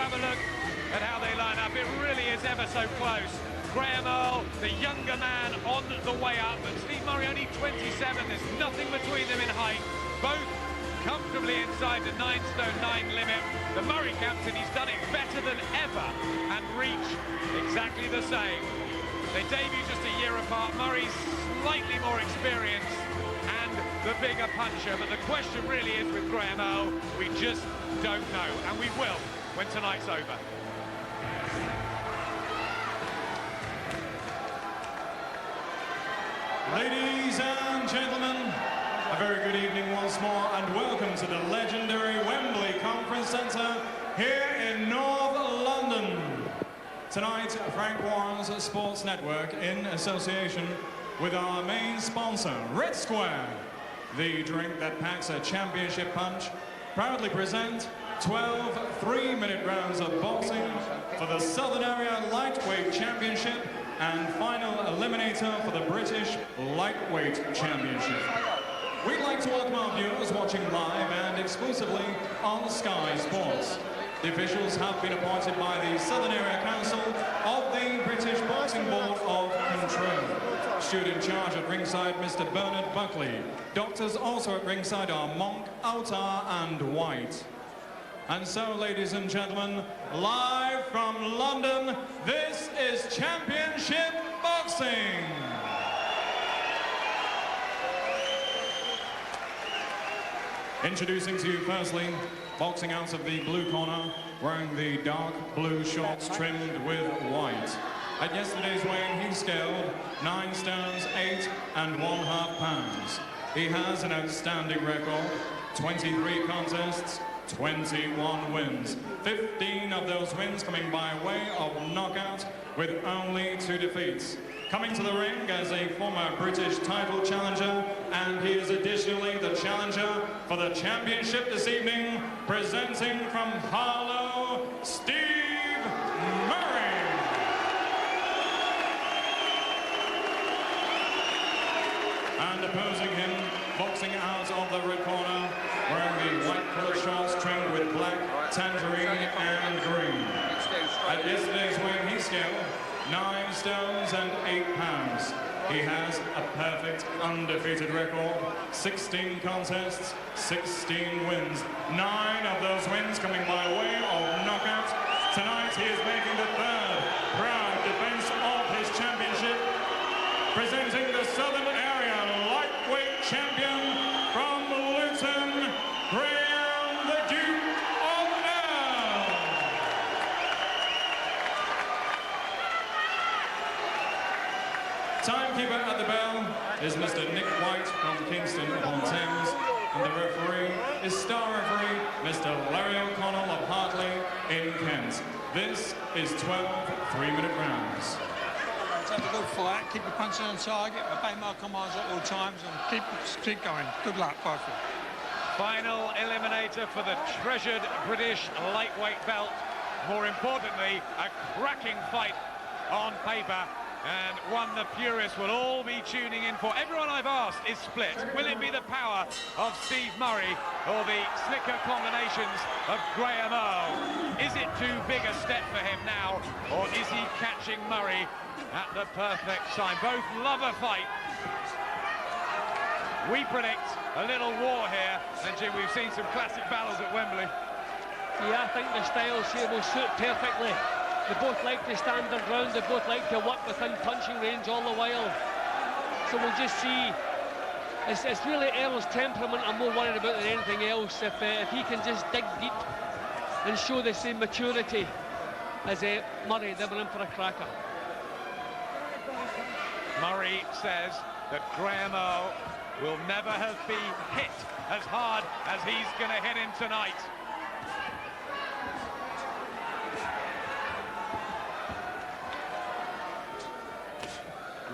have a look at how they line up. It really is ever so close. Graham Earl, the younger man, on the way up, but Steve Murray only 27. There's nothing between them in height. Both comfortably inside the 9 stone 9 limit. The Murray captain, he's done it better than ever, and reach exactly the same. They debut just a year apart. Murray's slightly more experienced and the bigger puncher, but the question really is with Graham Earl, we just don't know, and we will when tonight's over. Ladies and gentlemen, a very good evening once more, and welcome to the legendary Wembley Conference Centre here in North London. Tonight, Frank Warren's Sports Network, in association with our main sponsor, Red Square, the drink that packs a championship punch, proudly present 12 3-minute rounds of boxing for the Southern Area Lightweight Championship and final eliminator for the British Lightweight Championship. We'd like to welcome our viewers watching live and exclusively on Sky Sports. The officials have been appointed by the Southern Area Council of the British Boxing Board of Control. Steward in charge at ringside, Mr. Bernard Buckley. Doctors also at ringside are Monk, Autar and White. And so, ladies and gentlemen, live from London, this is Championship Boxing. Introducing to you firstly, boxing out of the blue corner, wearing the dark blue shorts trimmed with white. At yesterday's weighing, he scaled 9 stones, 8 1/2 pounds. He has an outstanding record, 23 contests, 21 wins. 15 of those wins coming by way of knockout, with only 2 defeats. Coming to the ring as a former British title challenger, and he is additionally the challenger for the championship this evening, presenting from Harlow, Steve Murray. And opposing him, boxing out of the red corner, wearing the white colored shorts trimmed with black, tangerine and green. At yesterday's weighing, he scaled 9 stones and 8 pounds. He has a perfect undefeated record, 16 contests, 16 wins. 9 of those wins coming by way of knockout. Tonight he is making the 3rd proud defense of his championship, presenting the Southern Area Lightweight Champion from Luton, Graham the Duke of Earl. Timekeeper at the bell is Mr. Nick White from Kingston upon Thames, and the referee is star referee Mr. Larry O'Connell of Hartley in Kent. This is 12 3-minute rounds. Have a good fight, keep your punching on target, obey my commands at all times, and keep going. Good luck, both of you. Final eliminator for the treasured British lightweight belt. More importantly, a cracking fight on paper, and one the purists will all be tuning in for. Everyone I've asked is split. Will it be the power of Steve Murray or the slicker combinations of Graham Earl? Is it too big a step for him now, or is he catching Murray at the perfect time? Both love a fight. We predict a little war here, and Jim, we've seen some classic battles at Wembley. Yeah, I think the styles here will suit perfectly. They both like to stand their ground, they both like to work within punching range all the while. So we'll just see. It's really Earl's temperament I'm more worried about than anything else. If he can just dig deep and show the same maturity as Murray, they were in for a cracker. Murray says that Graham Earl will never have been hit as hard as he's going to hit him tonight.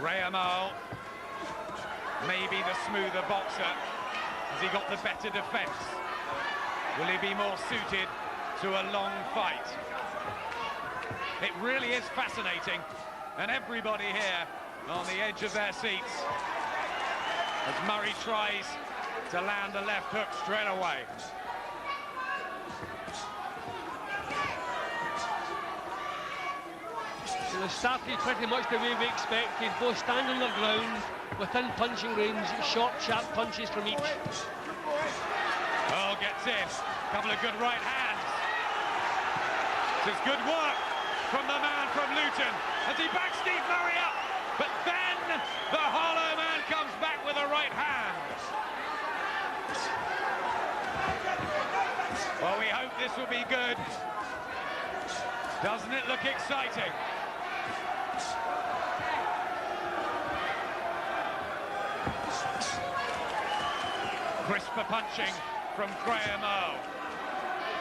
Graham Earl, maybe the smoother boxer. Has he got the better defence? Will he be more suited to a long fight? It really is fascinating, and everybody here on the edge of their seats as Murray tries to land the left hook straight away. started pretty much the way we expected, both standing their ground, within punching range, short, sharp punches from each. Earl gets in, couple of good right hands. This is good work from the man from Luton as he backs Steve Murray up, but then the Hollow Man comes back with a right hand. Well, we hope this will be good. Doesn't it look exciting? Crisper punching from Graham Earl.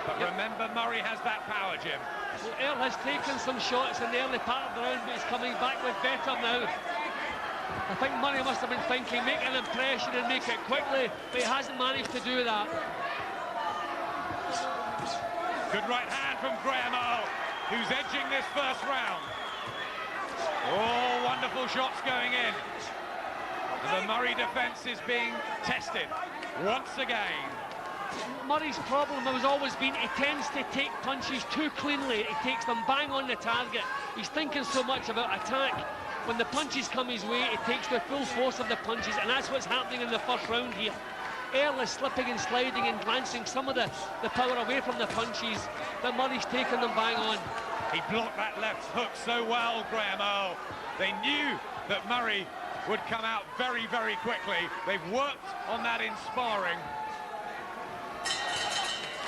But remember, Murray has that power, Jim. Well, Earl has taken some shots in the early part of the round, but he's coming back with better now. I think Murray must have been thinking, make an impression and make it quickly, but he hasn't managed to do that. Good right hand from Graham Earl, who's edging this first round. Oh, wonderful shots going in. The Murray defence is being tested once again. Murray's problem has always been he tends to take punches too cleanly. He takes them bang on the target. He's thinking so much about attack. When the punches come his way, he takes the full force of the punches, and that's what's happening in the first round here. Earl is slipping and sliding and glancing some of the power away from the punches, but Murray's taking them bang on. He blocked that left hook so well, Graham Earl. They knew that Murray would come out very, very quickly. They've worked on that in sparring.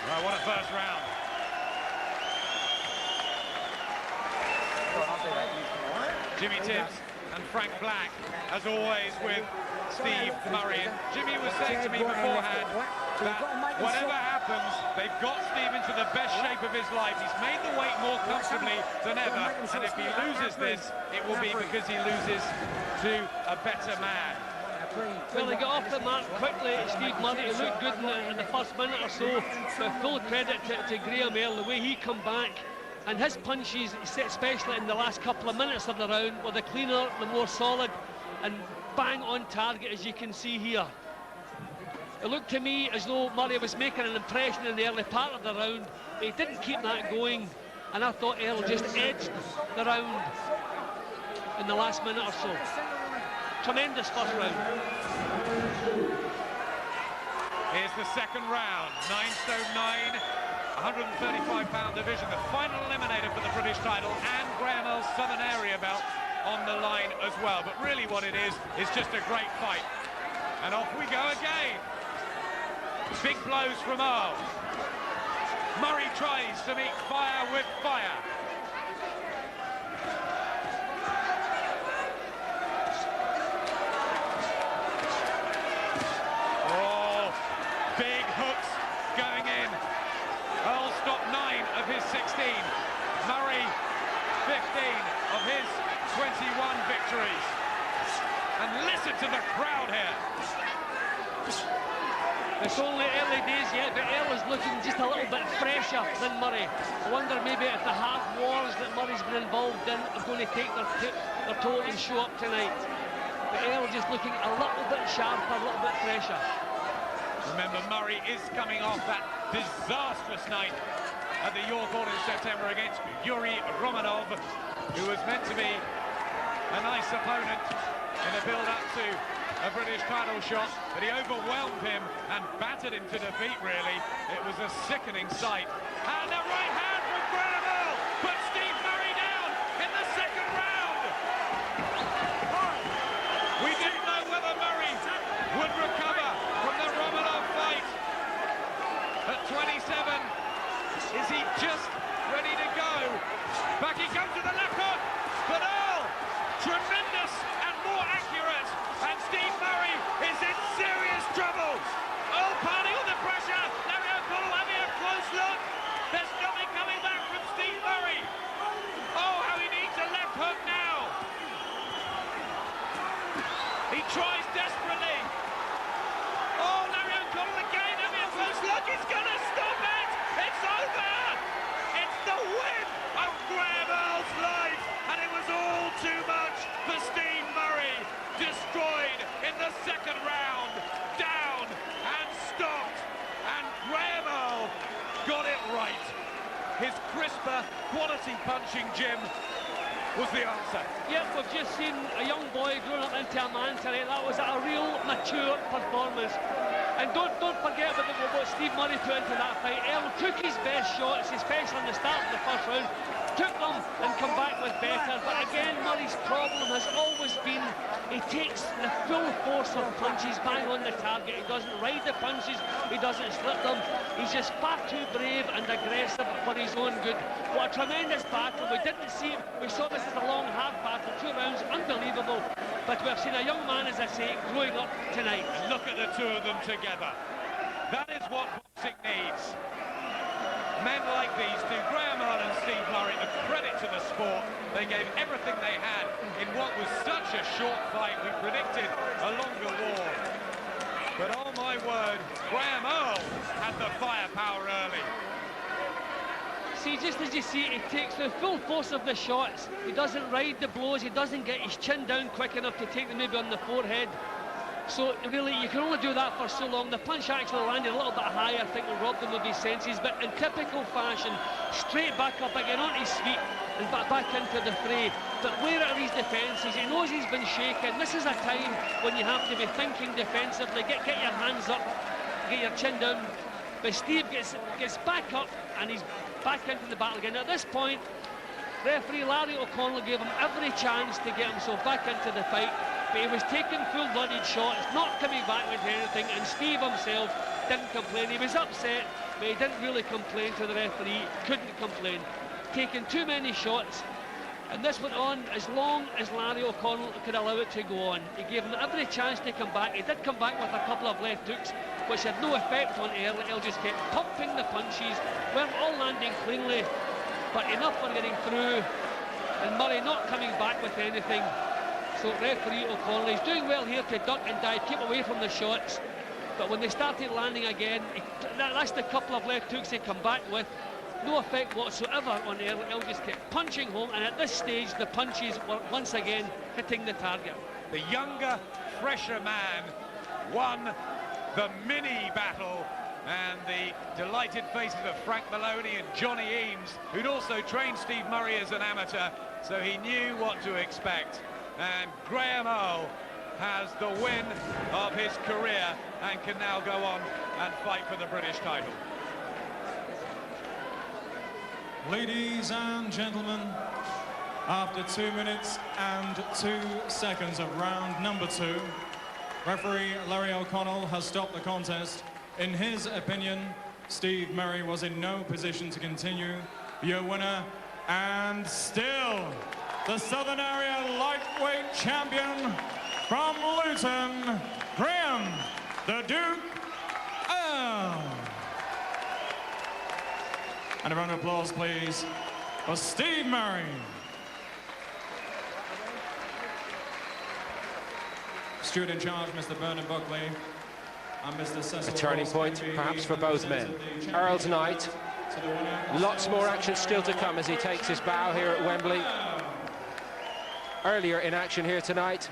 Oh, what a first round. Jimmy Tibbs and Frank Black, as always, with Steve Murray. And Jimmy was saying to me beforehand that whatever happens, they've got Steve into the best shape of his life. He's made the weight more comfortably than ever, and if he loses this, it will be because he loses to a better man. Well, he got off the mark quickly, Steve Murray. He looked good in the first minute or so, but full credit to Graham Earl, the way he come back. And his punches, especially in the last couple of minutes of the round, were the cleaner, the more solid, and bang on target, as you can see here. It looked to me as though Murray was making an impression in the early part of the round, but he didn't keep that going, and I thought Earl just edged the round in the last minute or so. Tremendous first round. Here's the second round, 9'9", 135-pound division, the final eliminator for the British title, and Graham Earl's Southern Area belt on the line as well. But really what it is just a great fight. And off we go again. Big blows from Earl. Murray tries to meet fire with fire. Oh, big hooks going in. Earl stopped 9 of his 16. Murray, 15 of his 21 victories. And listen to the crowd here. It's only early days yet, but Earl is looking just a little bit fresher than Murray. I wonder maybe if the hard wars that Murray's been involved in are going to take their toll and show up tonight. But Earl just looking a little bit sharper, a little bit fresher. Remember, Murray is coming off that disastrous night at the York Hall in September against Yuri Romanov, who was meant to be a nice opponent in a build-up to a British title shot, but he overwhelmed him and battered him to defeat, really. It was a sickening sight. And a right hand from Graham Earl puts Steve Murray down in the second round. We didn't know whether Murray would recover from the Romanov fight. At 27, is he just ready to go? Back he comes to the left hook, but Earl, tremendous and more accurate, and Steve Murray is in serious trouble. Earl pounding on the pressure, Larry O'Connell having a close look. There's nothing coming back from Steve Murray. Oh, how he needs a left hook now. He tries desperately. Oh, Larry O'Connell again having a close look. He's going to stop it. It's over. It's the win of Graham Earl's life, and it was all too much for Steve Murray. Destroyed in the second round, down and stopped, and Graham Earl got it right. His crisper, quality punching, Jim, was the answer. Yep, we've just seen a young boy growing up into a man tonight. That was a real mature performance. And don't forget about what Steve Murray put into that fight. Earl took his best shots, especially in the start of the first round, took them and come back with better. But again, Murray's problem has always been he takes the full force of punches bang on the target. He doesn't ride the punches, he doesn't slip them. He's just far too brave and aggressive for his own good. What a tremendous battle. We didn't see, we saw this as a long, hard battle, 2 rounds, unbelievable. But we've seen a young man, as I say, growing up tonight. And look at the two of them together. That is what boxing needs. Men like these two, Graham Earl and Steve Murray, a credit to the sport. They gave everything they had in what was such a short fight. We predicted a longer war. But oh my word, Graham Earl had the firepower early. See, just as you see, he takes the full force of the shots. He doesn't ride the blows, he doesn't get his chin down quick enough to take them maybe on the forehead. So really, you can only do that for so long. The punch actually landed a little bit higher, I think, and robbed him of his senses. But in typical fashion, straight back up again on his feet and back into the fray. But where are his defences? He knows he's been shaken. This is a time when you have to be thinking defensively. Get your hands up, get your chin down. But Steve gets back up and he's back into the battle again. At this point, referee Larry O'Connell gave him every chance to get himself back into the fight. But he was taking full-blooded shots, not coming back with anything, and Steve himself didn't complain. He was upset, but he didn't really complain to the referee, couldn't complain. Taking too many shots, and this went on as long as Larry O'Connell could allow it to go on. He gave him every chance to come back. He did come back with a couple of left hooks, which had no effect on Earl. Earl just kept pumping the punches, weren't all landing cleanly, but enough for getting through, and Murray not coming back with anything. So referee O'Connell is doing well here to duck and dive, keep away from the shots. But when they started landing again, that's the couple of left hooks they come back with. No effect whatsoever on Earl. Earl just kept punching home, and at this stage, the punches were once again hitting the target. The younger, fresher man won the mini battle, and the delighted faces of Frank Maloney and Johnny Eames, who'd also trained Steve Murray as an amateur, so he knew what to expect. And Graham Earl has the win of his career and can now go on and fight for the British title. Ladies and gentlemen, after 2 minutes and 2 seconds of round number 2, referee Larry O'Connell has stopped the contest. In his opinion, Steve Murray was in no position to continue. Your winner, and still the Southern Area lightweight champion from Luton, Graham the Duke Earl. And a round of applause, please, for Steve Murray. Steward in charge, Mr. Bernard Buckley, and Mr. Cecil. A turning point, perhaps, for both men. Earl tonight. Lots more action still to come as he takes his bow here at Wembley. Earlier in action here tonight,